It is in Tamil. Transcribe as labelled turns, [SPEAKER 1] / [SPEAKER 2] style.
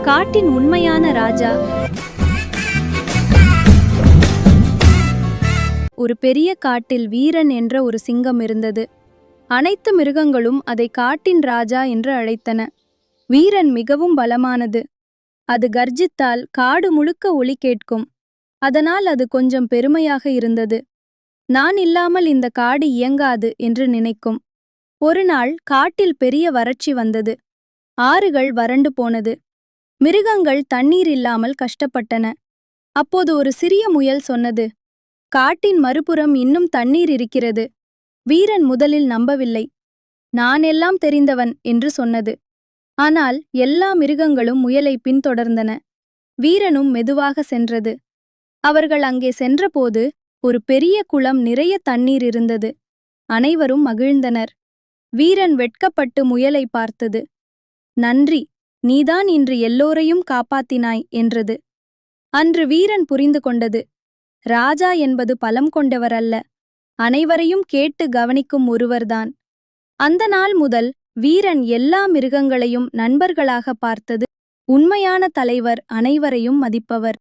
[SPEAKER 1] காட்டின் உண்மையான ராஜா. ஒரு பெரிய காட்டில் வீரன் என்ற ஒரு சிங்கம் இருந்தது. அனைத்து மிருகங்களும் அதை காட்டின் ராஜா என்று அழைத்தன. வீரன் மிகவும் பலமானது. அது கர்ஜித்தால் காடு முழுக்க ஒலி கேட்கும். அதனால் அது கொஞ்சம் பெருமையாக இருந்தது. நான் இல்லாமல் இந்த காடு இயங்காது என்று நினைக்கும். ஒருநாள் காட்டில் பெரிய வறட்சி வந்தது. ஆறுகள் வறண்டு போனது. மிருகங்கள் தண்ணீர் இல்லாமல் கஷ்டப்பட்டன. அப்போது ஒரு சிறிய முயல் சொன்னது, காட்டின் மறுபுறம் இன்னும் தண்ணீர் இருக்கிறது. வீரன் முதலில் நம்பவில்லை. நான் எல்லாம் தெரிந்தவன் என்று சொன்னது. ஆனால் எல்லா மிருகங்களும் முயலை பின்தொடர்ந்தன. வீரனும் மெதுவாக சென்றது. அவர்கள் அங்கே சென்றபோது ஒரு பெரிய குளம் நிறைய தண்ணீர் இருந்தது. அனைவரும் மகிழ்ந்தனர். வீரன் வெட்கப்பட்டு முயலை பார்த்தது. நன்றி, நீதான் இன்று எல்லோரையும் காப்பாத்தினாய் என்றது. அன்று வீரன் புரிந்து கொண்டது, ராஜா என்பது பலம் கொண்டவர் அல்ல, அனைவரையும் கேட்டு கவனிக்கும் ஒருவர்தான். அந்த நாள் முதல் வீரன் எல்லா மிருகங்களையும் நண்பர்களாக பார்த்தது. உண்மையான தலைவர் அனைவரையும் மதிப்பவர்.